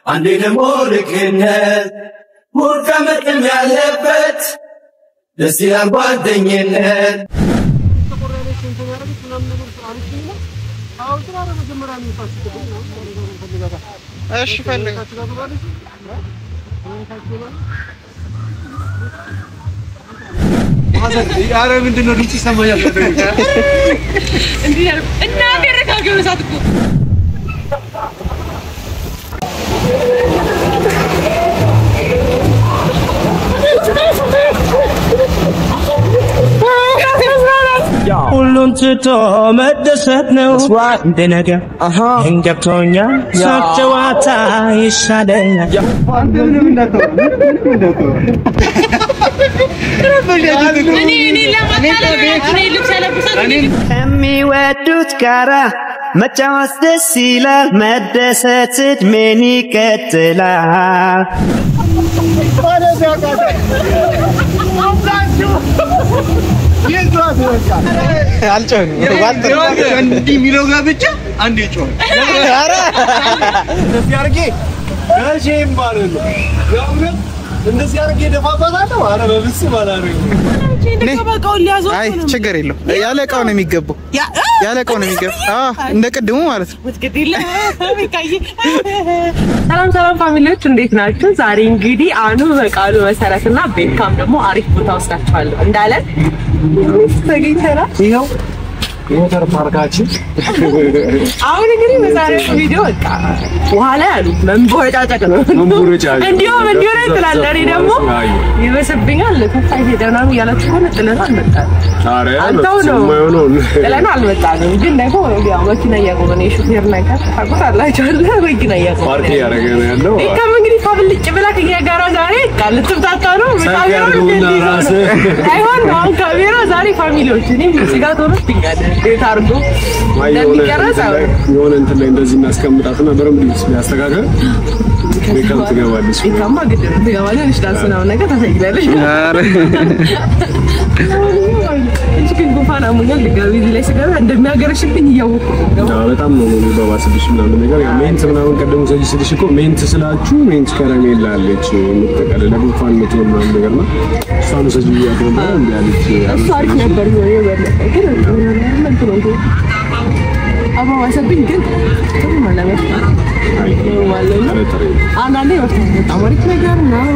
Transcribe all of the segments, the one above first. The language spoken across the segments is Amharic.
አንዴ ደግሞ ልክነት ሙድ ከመጠን ያለበት ደስ ይላል ጓደኝነት እሺ ፈልግ ያረ ምንድነው ድምጽ ይሰማኛል እንዴ እና ደረጋገው ሳትኩ ሁሉን ትቶ መደሰት ነው እንደነገ እንገብቶኛ ሳጨዋታ ይሻለኛል ከሚወዱት ጋራ መጫወት ደስ ይላል መደሰት እድሜን ይቀጥላል አልጮህም እንዲህ የሚለው ጋር ብቻ አንዴ ጮህ ኧረ እንደዚህ አድርጌ እሺም ማለት ነው ያው እንደዚህ አድርጌ ደፋፋታለሁ ኧረ በብስም አላደርግም አይ ችግር የለው ያለ እቃው ነው የሚገባው ያለ እቃው ነው የሚገባው እንደ ቅድሙ ማለት ነው ሰላም ሰላም ፋሚሊዎች እንዴት ናችሁ ዛሬ እንግዲህ አኑ በቃሉ መሰረትና ቤካም ደግሞ አሪፍ ቦታ ወስዳችኋለሁ እንዳለን ተገኝተናል ይሄው ሞተር ፓርካችን አሁን እንግዲህ በዛሬው ቪዲዮ በቃ በኋላ ያሉ መንቦጫጨቅ ነው እንዲሁ ላይ ተላላሪ ደግሞ ይበስብኛል ተታይ ሄደናም ያላችሁ ሆነ ጥለና አልመጣም አረ አንተው ነው ጥለና አልመጣም ግን ደግሞ ያው መኪና ያቆመን የሹፌር ነገር ታቆጣላችኋለህ መኪና ያቆመን ፓርክ ያረገነ ያለው ይከም እንግዲህ ፋብልጭ ብላ ከያጋራ ዛሬ ቃል ተምታታ ነው አይሆን ነው ካሜራ ዛሬ ፋሚሊዎች እኔ ሲጋቶ ነው ትኛለ ታርጎ እንደሚቀረጽ የሆነ እንትን ላይ እንደዚህ እናስቀምጣትና በረምብ ያስተካከል ቤካም ትገባለች ቤካም ማግደ ትገባለች ዳንስናው ነገር ታሳይላለች አረ እጅግ ጉፋና ሙኛል ድጋሚ ላይ ሲገባ እንደሚያገርሽብኝ እያወቁ በጣም ነው በባስብሽ ምናምን ነገር ያ ሜንት ምናምን ቀደም ስለሽ እኮ ሜንት ስላችሁ ሜንት ከረሜላ አለች የምትጠቀለለ ጉፋን ምትሆን ምናምን ነገር ነው እሷን ሰጂ ያደረገ እንዴ አለች እሷ አሪፍ ነበር ግን አባ ዋሰብኝ ግን ማለት አንዳንዴ በጣም አሪፍ ነገር ነው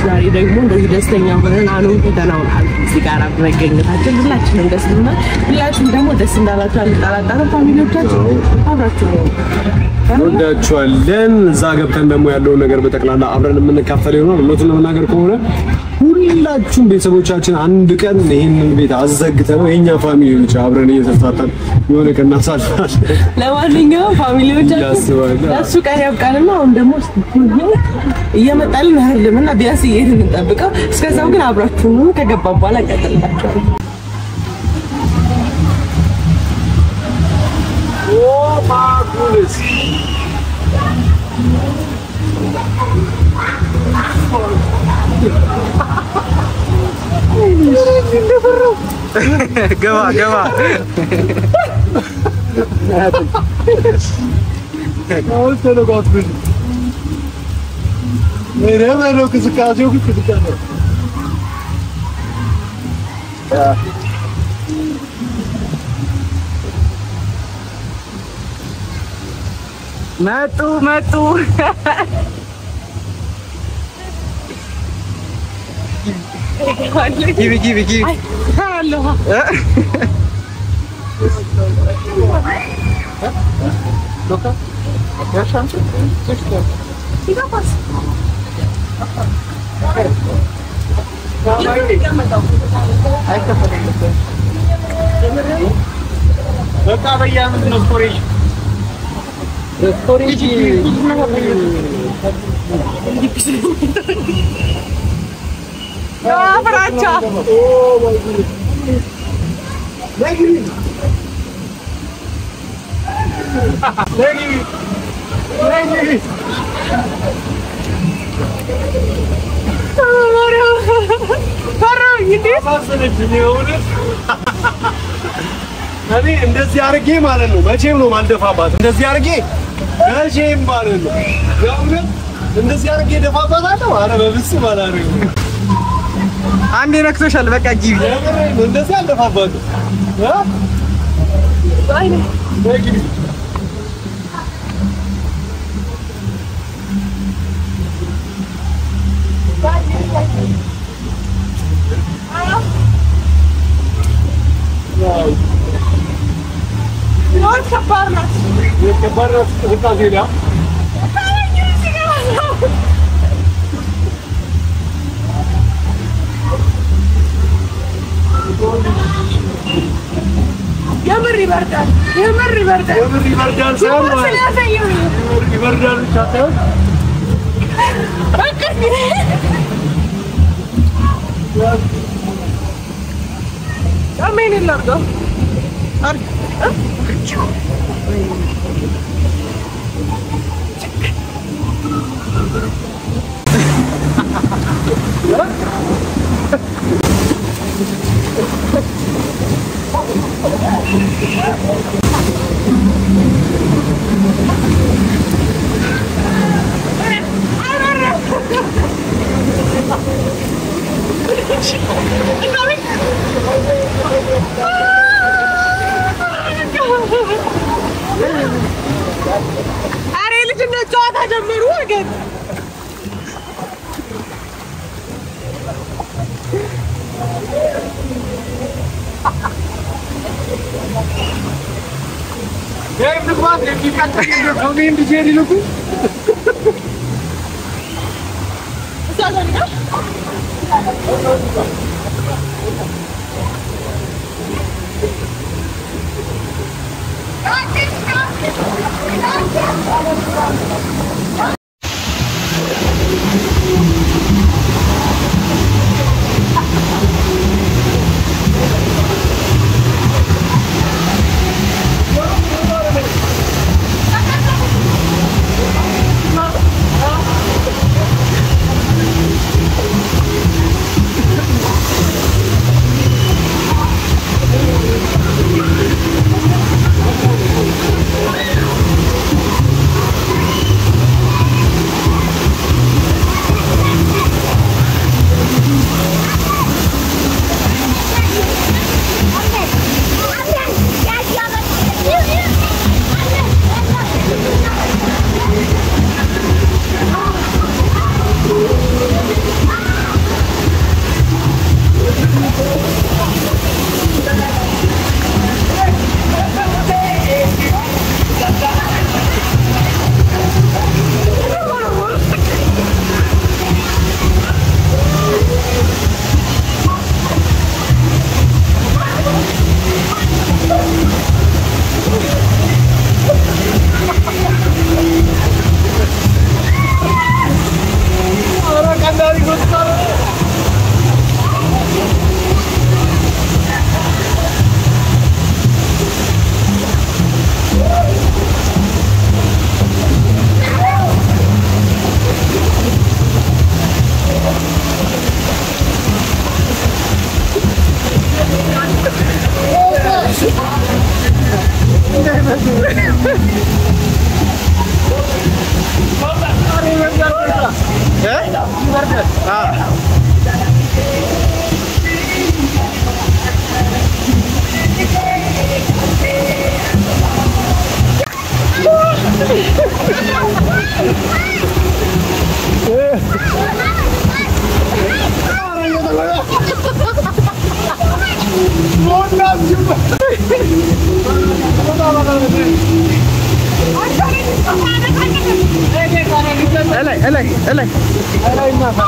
ዛሬ ደግሞ እንደዚህ ደስተኛ ሆነን አኑ ተናውን ሲጋራ በመገኘታችን ሁላችንም ደስ ብሎናል ሁላችንም ደግሞ ደስ እንዳላችሁ አልጠራጠርም ፋሚሊዎቻችን አብራችሁ ወዳችኋለን እዛ ገብተን ደግሞ ያለው ነገር በተክላላ አብረን የምንካፈል ይሆናል እውነቱን ለመናገር ከሆነ ሁላችሁም ቤተሰቦቻችን አንድ ቀን ይሄንን ቤት አዘግተን ነው የኛ ፋሚሊዎች አብረን እየተፋታን የሆነ ቀን እናሳልፋለን ለማንኛውም ፋሚሊዎቻችን ለሱ ቀን ያብቃልና አሁን ደግሞ እየመጣልን አይደለምና ቢያንስ እየሄድን እንጠብቀው እስከዛው ግን አብራችሁ ነው ከገባ በኋላ እንቀጥላችኋለን Oh my goodness. ገባ አሁን ተለጓት ብል ነው ከስካሴው ከስካሴው መጡ ጊቢ አሎ ዶካ ያሻንቺ ይጋባስ በቃ በያምት ነው ስቶሬጅ ስቶሬጅ ፍራቻ እንዴ አሳዘነችኝ የሆነ እኔ እንደዚህ አርጌ ማለት ነው መቼም ነው ማልደፋባት እንደዚህ አርጌ መቼም ማለት ነው የእውነት እንደዚህ አርጌ ደፋባታለሁ ኧረ በፍጹም አላደርግም አንዴ ነክቶሻል በቃ ግቢ እንደዚህ አልደፋባትም አይኔ ግቢ ነው ከባርናት የከባድናት እንቅስቃሴ ዳ የምር ይበርዳል ሳይሆን ይበርዳል ብቻ ሳይሆን በቃ ጫሜን ላድርገው አሬ ልጅነት ጨዋታ ጀመሩ ወገን የምግባት የሚቀጥል ኮሜንት ጄሪ ልኩ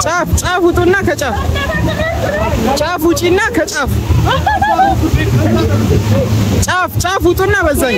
ጫፍ ውጡና ከጫፍ ጫፍ ውጪና ከጫፍ ጫፍ ውጡና በዛኝ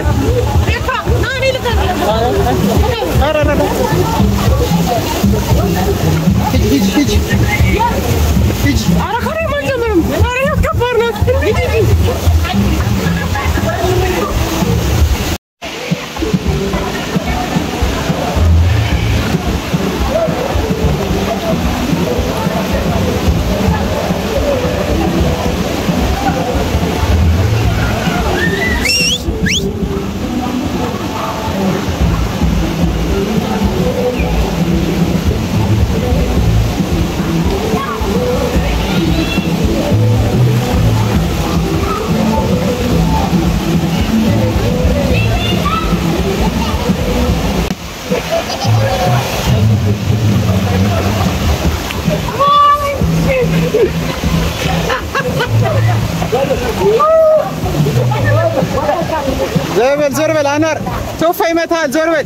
زور بل أنور توفى متى زور بل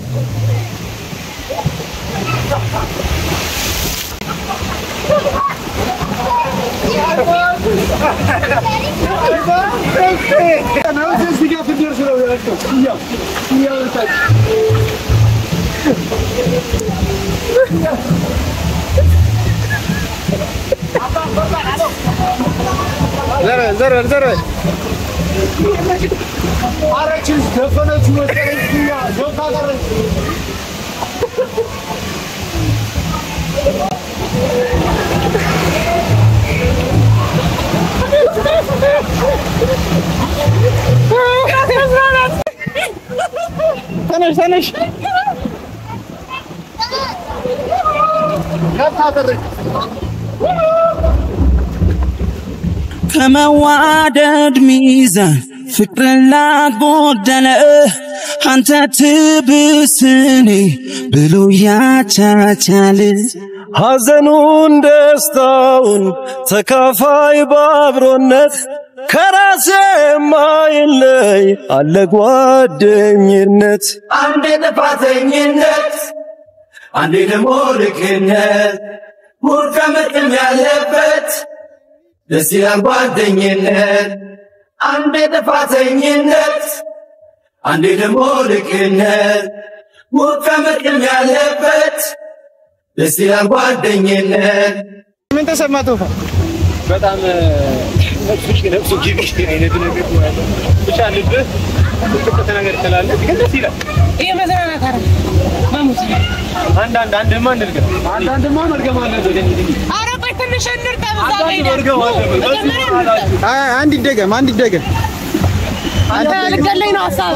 زور አረችስ ደፈነች ወሰረችኛ ጆካገረ ተነሽ ከመዋደድ ሚዛን ፍቅርና ጎደለ አንተ ትብስኔ ብሎ ያቻቻል ሐዘኑን ደስታውን ተካፋይ ባብሮነት ከራሴ ማይለይ አለ ጓደኝነት አንዴ ጥፋተኝነት አንዴ ደግሞ ልክነት ሙርከምጥም ያለበት ደስ ይላል ጓደኝነት አንዴ ጥፋተኝነት አንዴ ደግሞ ልክነት ሙርከምጥም ያለበት ደስ ይላል ጓደኝነት ምን ተሰማተው በጣም ነፍሱ ጊቢ አይነት ነገር ነው ያለው ብቻ ልብህ ጥቅጥቅ ነገር ስላለ ግን ደስ ይላል ይሄ መዝናናት አይደል ማሙት አንዳንድማ መርገም አለበት ኧረ ቆይ ትንሽ እንርጣ በዛ አንድ ይደገም አንተ ልገለኝ ነው ሐሳብ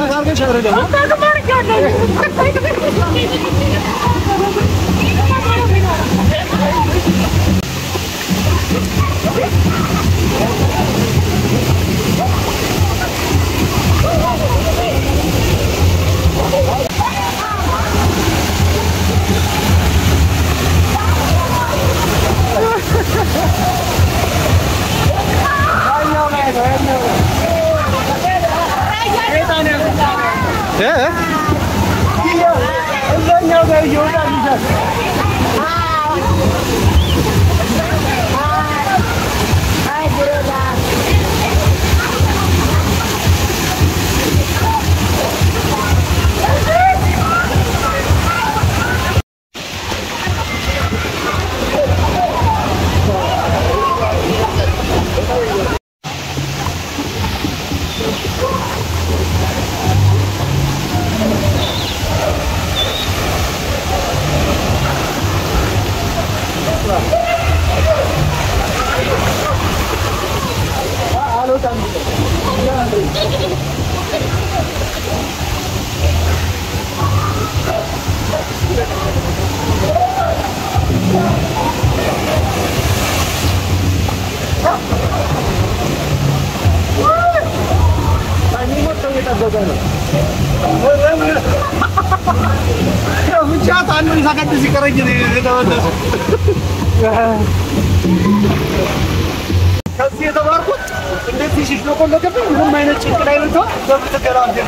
ከዚህ የተባርኩት እንደዚህ ሲሽሎቆለከብኝ ምንም አይነት ጭንቅል አይነው በብትከራው እንደ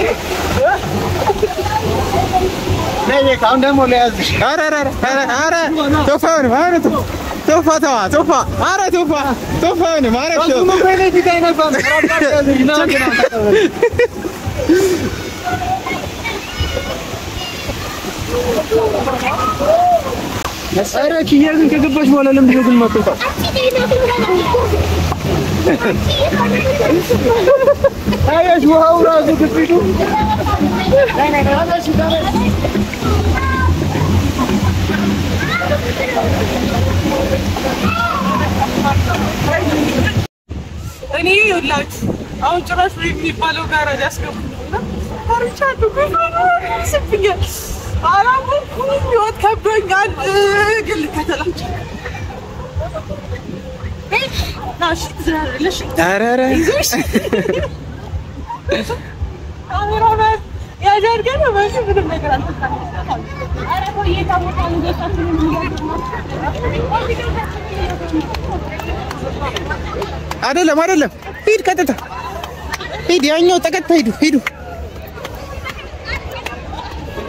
ለኔ ካሁን ደግሞ ለያዝሽ አረ ቶፋውን ማለት ቶፋ አረ ቶፋውን ማለት ነው ምን በሌት ይታይነፋን አረ ኪየርን ከገባሽ በኋላ ለምን ነው ግን ማጥፋት አያሽ ውሃው ራሱ ግፊቱ እኔ ይኸውላችሁ አሁን ጭራሽ የሚባለው ጋር ያስገቡና ታርቻለሁ ስብኛል አላወኩም ህይወት ከብዶኛል ግን ከተላችሁ ናሽ ትዝራለሽ አረ አወራና ያደርገን ማለት ምንም ነገር አልተሳካም። አረ ቆይ ታውቃለህ እንደታችን አይደለም ሂድ ቀጥታ ሂድ ያኛው ተከታ ሂዱ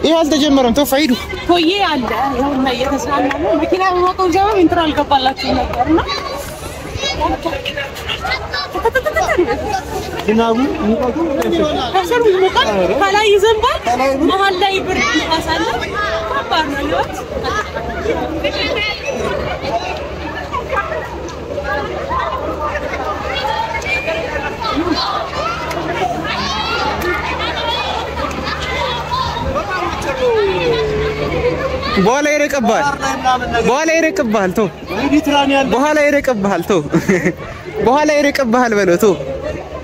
ይሄ አልተጀመረም ተወፋ ሂዱ ቆይ አለ ይሁንና እየተሳና ነው መኪና በመቆም ጀምሮ ኢንትራል ገባላችሁ ነበርና ዝናቡ ሙቀቱ ከሰሩ ሙቀት ከላይ ይዘንባል መሀል ላይ ብርድ ይፋሳል ከባድ ነው ህይወት በኋላ ይረቅብሃል ተው በኋላ ይረቅብሃል በለው ተው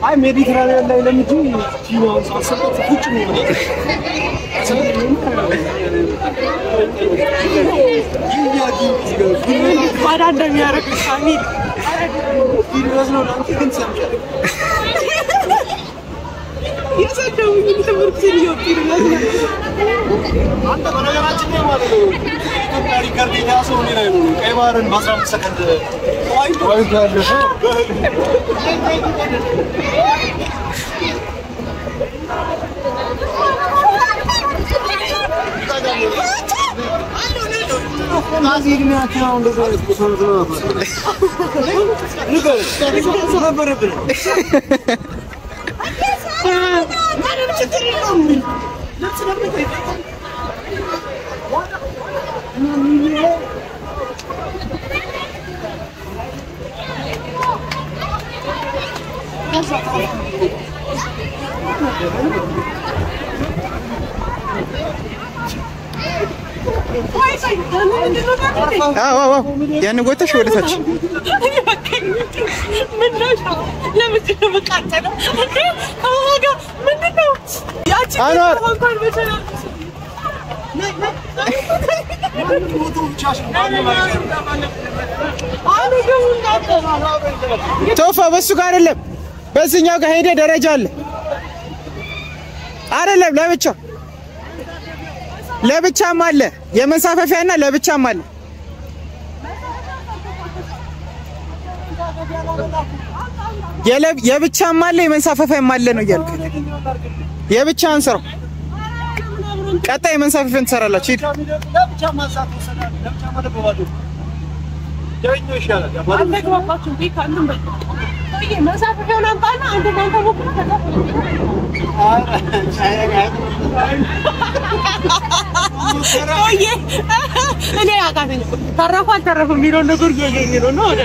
አይ ሜዲትራኒያን ላይ ለምጂ ጂማው ሳሰበት ቁጭ ነው ባዳ እንደሚያረግ ፋሚሊ ቪዲዮስ ነው አንተ ግን ሰምተህ ይሰደው ትምህርት ይወጣል አንተ በነገራችን ላይ ማለት ነው ኢትዮጵያ ሪከርድ ያሰው ነው ላይ ነው ቀይ ባህርን በ15 ሰከንድ ወይ ታለፈ ያን ጎተሽ ወደታች ምን ነው ለምን በቃተለው አዋጋ ምንድነው ያቺ እንኳን በተና ቶፋ በሱ ጋር አይደለም በዚህኛው ጋር ሄደ ደረጃ አለ አይደለም ለብቻም አለ የመንሳፈፊያና ለብቻም አለ የብቻም አለ የመንሳፈፊያም አለ ነው ያልኩ የብቻን ስራው ቀጣይ የመንሳፈፊያን ትሰራላችሁ ሂድ ለብቻ ማሳፍ ወሰዳል ለብቻ ማደባባዱ ደረኞ ይሻላል አንደግባባችሁ ቢካንም በቃ ቆይ መሳፈፊያውን አምጣና አንተ ማንተ ወኩ ቆይ እኔ አቃተኝ ተረፈ የሚለው ነገር ይገኛል ነው ወደ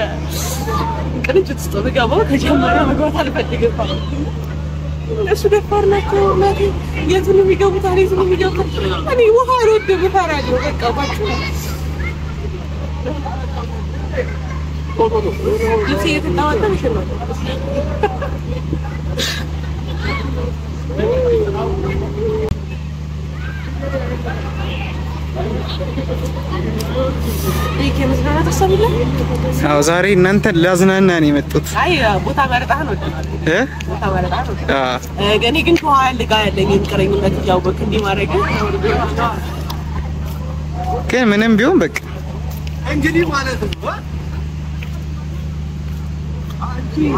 ቅንጭት ውስጥ ገባው ተጀመረ መግባት አልፈልግም እሱ ደፋር ናቸው ማለት የቱን የሚገቡት አሪፍ ነው የሚገቡት እኔ ውሃ ወደ በፈራጆ በቃ ባቹ ልጅ እየተጣወጠሽ ነው አዎ ዛሬ እናንተን ላዝናና ነው የመጡት አይ ቦታ መረጣህ ነው ቦታ መረጣህ ነው ገኔ ግን ተዋል ጋር ያለኝ እንቀረኝነት ያውበክ እንዲ ማድረግ ግን ምንም ቢሆን በቃ እንግዲህ ማለት ነው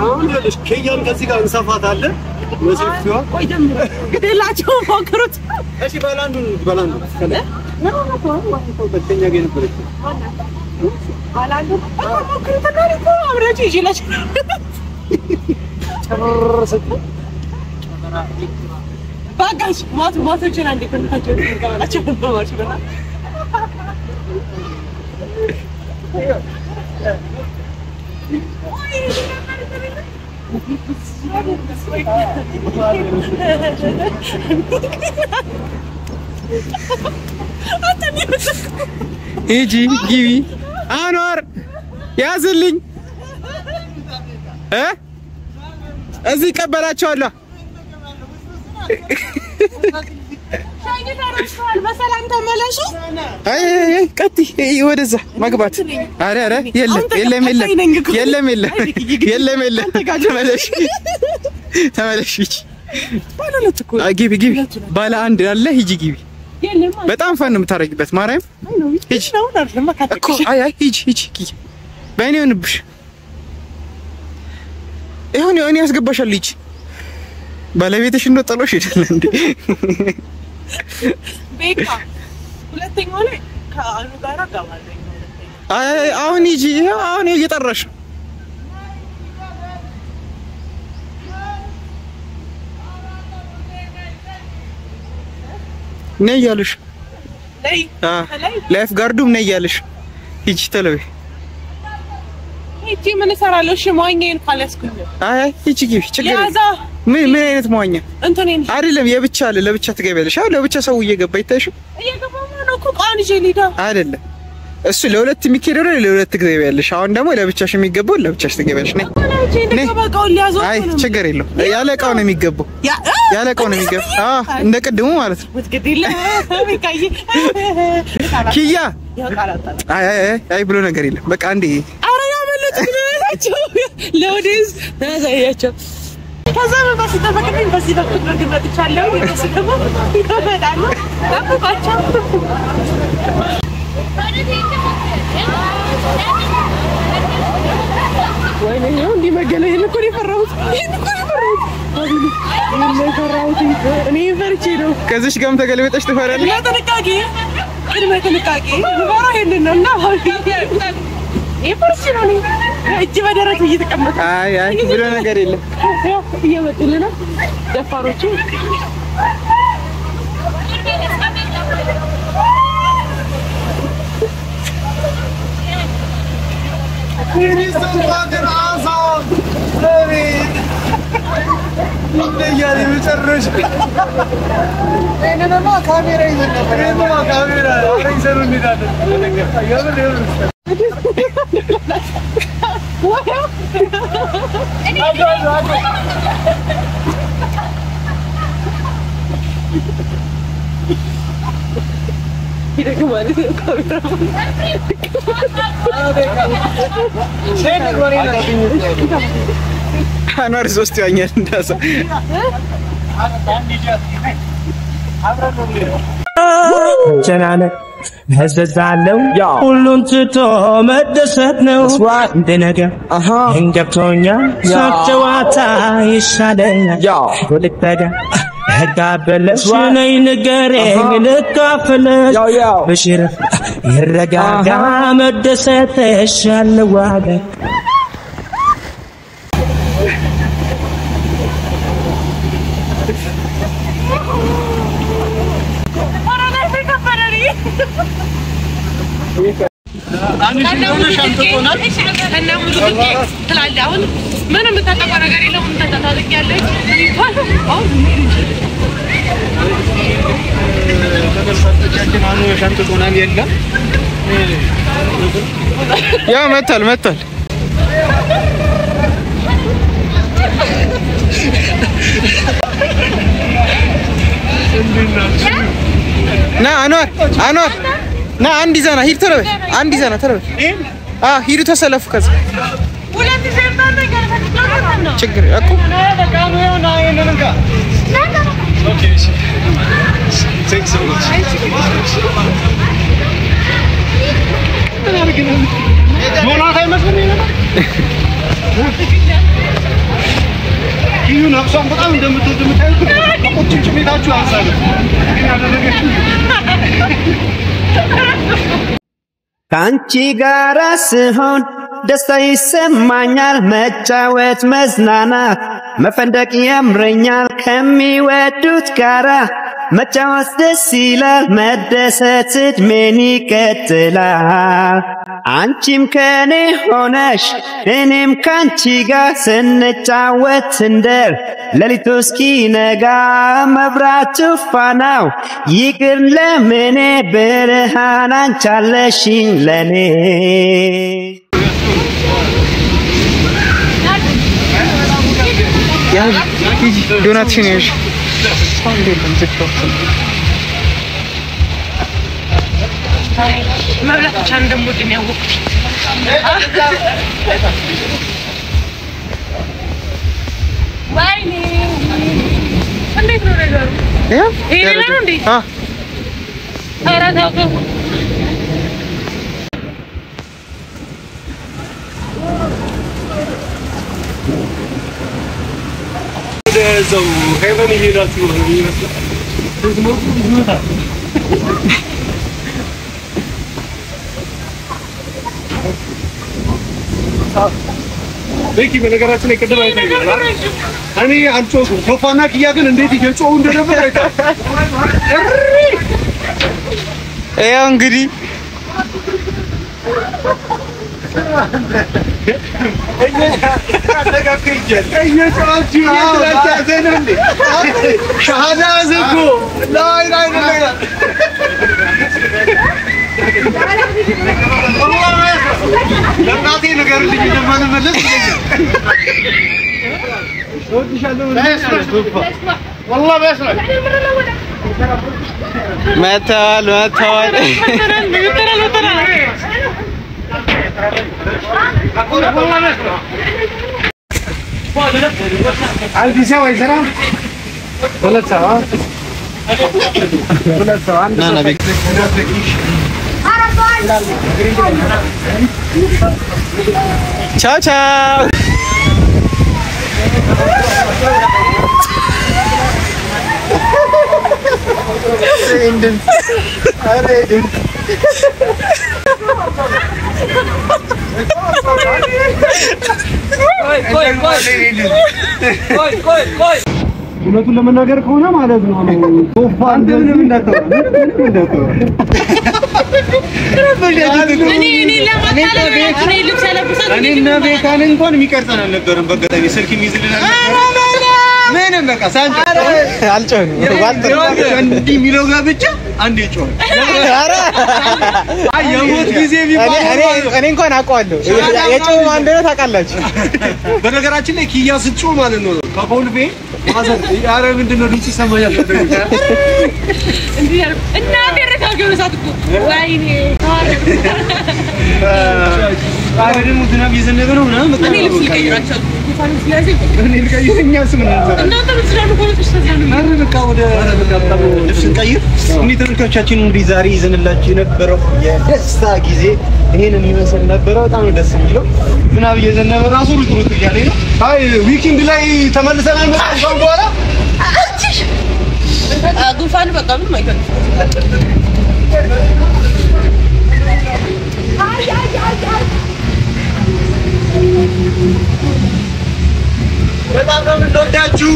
አሁን ለሽ ከያን ከዚህ ጋር እንሰፋታለን ወሰፊዋ ቆይ ጀምር ግዴላችሁ ፎክሩት እሺ ባላንዱ ከለ ነው በተኛ ጋር ነበር ባላንዱ ፎክሩት ነው አብራችሁ ይችላል ጨርሰት ባጋሽ ማቶችን አንዴ ከንታችሁ ተቀበላችሁ በማርሽ በላ ሂጂ ግቢ አኗር ያዝልኝ እዚህ ቀበላቸዋለሁ በሰላም ተመለሱ አይ ቀጥ ወደዛ መግባት አረ የለም ተመለሽ ባለለት እኮ ግቢ ባለ አንድ አለ ሂጂ ግቢ በጣም ፈን የምታረጊበት ማርያም ሂጂ እኮ አይ ሂጂ በእኔ ሆንብሽ ይሁን ያስገባሻል ሂጂ ባለቤትሽ ነው ጥሎሽ ይደል እንዴ ቤካ ሁለተኛው ላይ ከአኑ ጋር አጋባለኝ አይ አሁን ሂጂ አሁን እየጠራሽ ነይ ያለሽ ላይፍ ጋርዱም ነይ ያለሽ ሂጂ ተለበይ ሂጂ ምን ሰራለሽ መዋኛዬን ካላስኩኝ አይ ሂጂ ግቢ ችግር ምን አይነት መዋኛ እንተኔን አይደለም የብቻ አለ ለብቻ ትገቢያለሽ አው ለብቻ ሰው እየገባ ይታይሽ እየገባማ ነው እኮ ቃን ጄሊዳ አይደለም እሱ ለሁለት የሚከደው ለሁለት ትገቢያለሽ አሁን ደግሞ ለብቻሽ የሚገባው ለብቻሽ ትገቢያለሽ ነይ አይ ችግር የለው ያለ እቃው ነው የሚገባው ያለ እቃው ነው የሚገባው እንደ ቅድሙ ማለት ነው ወትገዲላ በቃይ ኪያ አይ ብሎ ነገር የለም በቃ አንዴ አረ ያመለጥ ብለናቸው ለወዲስ ታዛያቸው ከዛ በስተፈቅድኝ በዚህ በኩል መጥቻለሁ ይተሰደቡ ይተበዳሉ ታባቻው ወይኔ ነው እንዲ መገለይ እኮ ይፈራውት እኔ ፈርቼ ነው ከዚህ ጋርም ተገልበጠሽ ትፈራለሽ ለጥንቃቄ ጥንቃቄ ወራ ይሄንና ይፈርቼ ነው እጅ በደረት እየተቀመጠ አይ ብሎ ነገር የለም እየመጡልን ነው ደፋሮቹ Minister Father Azam. Amin. እንደያለ መጨረሻ እኔማ ካሜራ ይዘን ነበር እኔማ ካሜራ አረንሰሩ እንዲዳለን ይደግ ማለት ነው ካሜራ አንዋር ሶስት ያኛል እንዳሳ ጀናነ ህዘዛለው ሁሉን ትቶ መደሰት ነው እንደነገ እንገብቶኛ ሳጨዋታ ይሻለኛል ወልተጋ ህጋበለሽ ነይ ንገረኝ ልካፈለሽ በሽረፍ ይረጋጋ መደሰትሽ ያለዋጋ ያ መጣል ና አንዋር ና አንድ ይዘና ሂድ ተረበ አንድ ይዘና ተረበ ሂዱ ተሰለፉ ከዛ ሁለት ዘንባ ነገር ነው ችግር እኮ ካሜራውን አይነንካ ኦኬ እሺ ቴክስ ሞናታ አይመስልም ይሄ ነፍሷን በጣም እንደምትወድ የምታዩት ቁጭም ጭሜታችሁ አንሳለ ግን ያደረገችው ካንቺ ጋር ስሆን ደስታ ይሰማኛል መጫወት መዝናናት መፈንደቅ ያምረኛል ከሚወዱት ጋራ መጫወት ደስ ይላል መደሰት እድሜን ይቀጥላል አንቺም ከኔ ሆነሽ እኔም ካንቺ ጋር ስንጫወት እንደር ሌሊቱ እስኪነጋ መብራቱ ፋናው ይቅር ለምኔ ብርሃን አንቻለሽኝ ለኔ ያ ዶናትሽን ይሽ መብላት ብቻ እንደምወድ ነው ያወቅሁት ወይኔ እንዴት ነው ነገሩ? ይሄ ነው እንዴ? ኧረ ተው ደዘው ሄቨን ይሄዳችሁ ነው የሚመስለው ቤኪ በነገራችን ላይ ቅድም አይተኸኛል እኔ አልጮኩም ሶፋና ኪያ ግን እንዴት እየጮሁ እንደነበር አይተኸኛል ያው እንግዲህ መተዋል አልዲሳ ወይዘራ ሁለት ሰው ና ቤክ ቻው ቻው እውነቱን ለመናገር ከሆነ ማለት ነው ሶፋ እንደዚህ እንደተው እኔና ቤካን እንኳን የሚቀርጸን አልነበረም በአጋጣሚ ስልክ የሚይዝልን ምንም በቃ ሳንተ አልጮህም እንዲህ የሚለው ጋር ብቻ አንዴ ጮህ ኧረ የሞት ጊዜ ቢባል እኔ እንኳን አውቀዋለሁ የጮህ ማን እንደሆነ ታውቃላችሁ በነገራችን ላይ ኪያ ስትጮህ ማለት ነው ከኮልፌ ማዘር ኧረ ምንድን ነው ድምፅ ይሰማኛል እንዴ እና ደረካገው ነው ወይኔ ኧረ ደግሞ ዝናብ እየዘነበ ነው ምናምን በቃ እኔ ልብስ ልቀይራቸው እኔ ልቀይረኛ ስም ነው እናንተ ብትስራሉ ኮሎች ተሰራሉ ኧረ በቃ ወደ ልብስ እንቀይር እንግዲህ ተመልካቾቻችን እንግዲህ ዛሬ ይዘንላችሁ የነበረው የደስታ ጊዜ ይሄንን ይመስል ነበረ በጣም ደስ የሚለው ዝናብ እየዘነበ ራሱ ሩጥ እያለኝ ነው አይ ዊኪንድ ላይ ተመልሰናል መጣን በኋላ ጉንፋን በቃ ምንም አይፈልግም በጣም ነው የምንወዳችሁ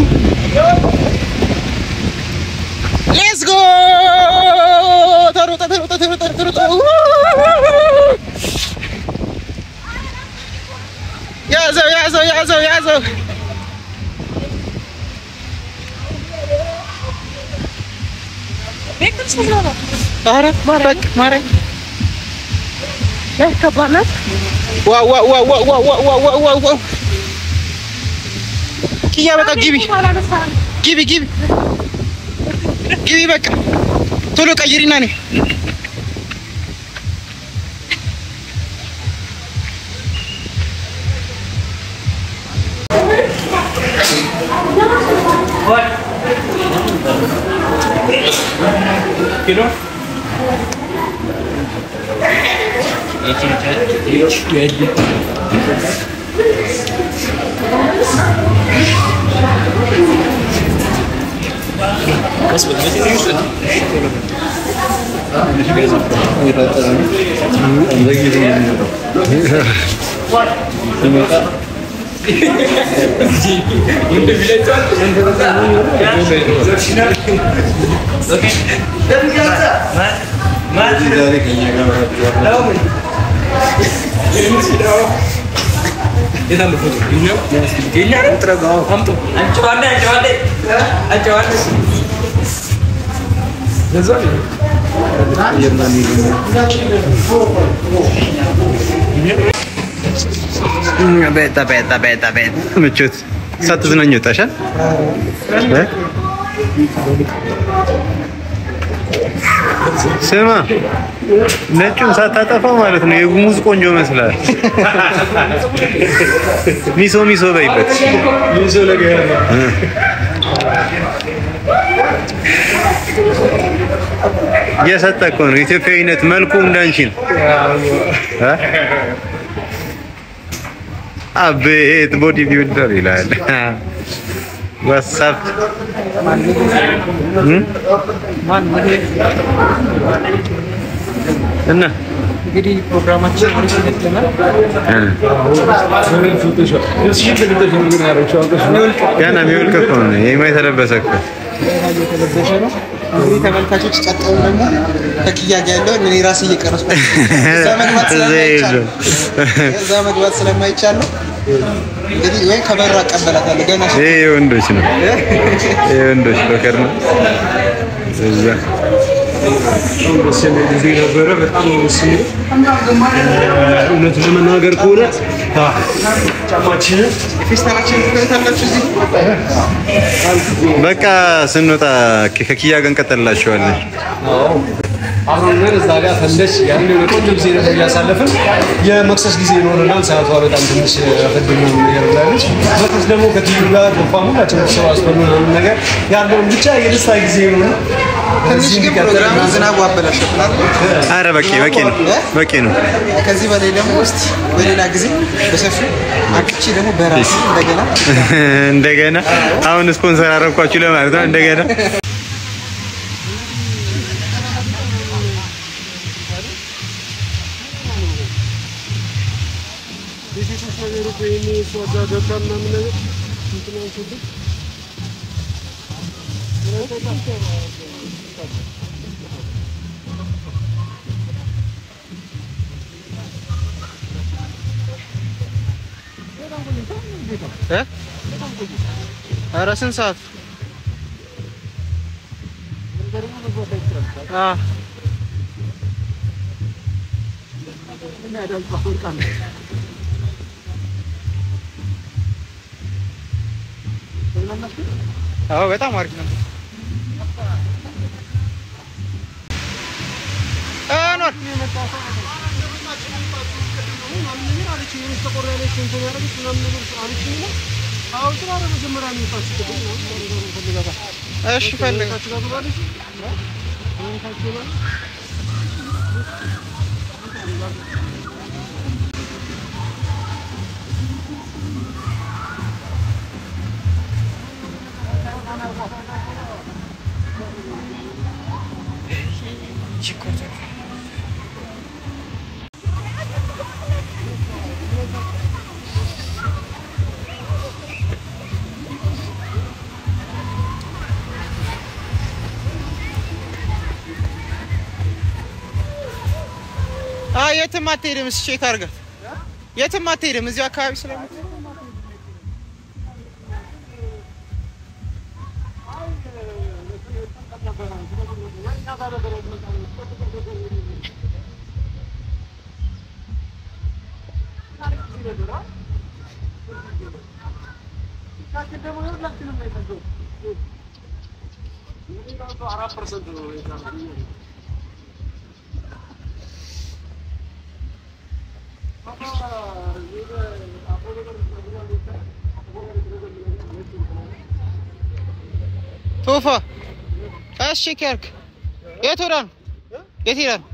ሌትስ ጎ ተሮጣ ያዘው ቤክስ ነው ኧረ ማረኝ ከባናት ዋው ኪያ በቃ ግቢ በቃ ቶሎ ቀይሪና ነኝ Kilo? Was wird mit dir Houston? ቤታ ምቾት ሳትዝናኝ ወጣሻል ስማ ነጩን ሳታጠፋ ማለት ነው የጉሙዝ ቆንጆ መስላል ሚሶ በይበት ሚሶ ለገያ እየሰጠህ እኮ ነው። ኢትዮጵያዊነት መልኩ እንዳንቺ ነው። አቤት ቦዲ ቢልደር ይላል። ዋትስአፕ እና እንግዲህ ፕሮግራማችን አሪፍ ይመስላል። ገና የሚወልቅ እኮ ነው። ይሄማ የተለበሰ እኮ የተለበሰ ነው። እንግዲህ ተመልካቾች ቀጣዩ ደግሞ ከኪያ ጋር ያለውን እኔ ራሴ እየቀረስኩ እዛ መግባት ስለማይቻል ነው። እንግዲህ ወይ ከበራ አቀበላታለሁ ገና ይሄ ወንዶች ነው። ይሄ ወንዶች ፖከር ነው። እዛ ደስ የሚል ጊዜ ነበረ። በጣም ደስ የሚል እውነቱን ለመናገር ከሆነ ጫማችንን ፌስታላችን ትከታላችሁ እዚህ በቃ ስንወጣ ከኪያ ጋር እንቀጥላችኋለን። አሁን እዛ ጋር ፈንደሽ ያን ቆንጆ ጊዜ ነው ያሳለፍን። የመክሰስ ጊዜ ይኖርናል። ሰዓቷ በጣም ትንሽ ረፈድን ነው ያረዳለች። መክሰስ ደግሞ ከቲዩ ጋር ተፋሙላችን ተሰባስበን ነገር ያለው ብቻ የደስታ ጊዜ ነው። ትንሽ ግን ፕሮግራሙ ዝናቡ አበላሽብናል። አረ በቂ ነው። በቂ ነው። ከዚህ በላይ ደግሞ እስቲ በሌላ ጊዜ በሰፊው አቅቺ ደግሞ በራሱ እንደገና አሁን ስፖንሰር አረኳችሁ ለማለት ነው። እንደገና ኧረ ስንት ሰዓት? አዎ በጣም አሪፍ ነው። አኖር እሺ ፈልግ የትም አትሄድም። እስኪ ቼክ አድርጋት። የትም አትሄድም። እዚሁ አካባቢ ስለምትሄድ ቶፋ እሺ ቼክ የት ሄዳ ነው? የት ሄዳ ነው?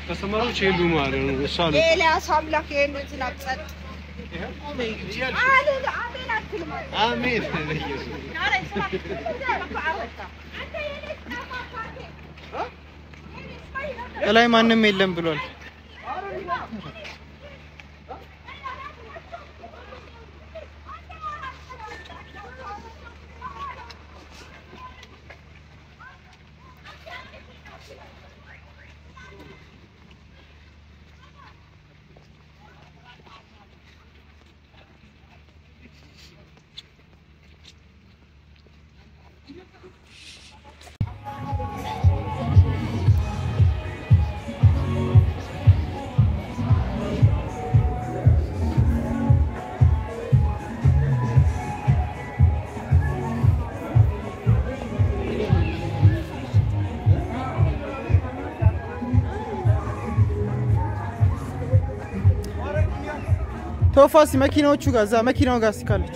ተሰማሮች ይሉ ማለት ነው ወሳለ ኤልያስ አምላክ ይሄንን ስላጸጥ አሜን በኢየሱስ ላይ ማንንም የለም ብሏል ቶፋስ መኪናዎቹ ጋር እዛ መኪናው ጋር ሲካለች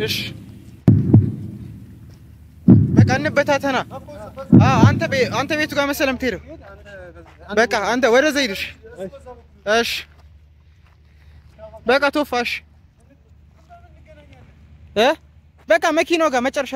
እሺ በቃ እንበታተና አንተ ቤቱ ጋር መሰለም ትሄደው በቃ አንተ ወደዛ ሂድሽ እሺ በቃ ቶፋሽ በቃ መኪናው ጋር መጨረሻ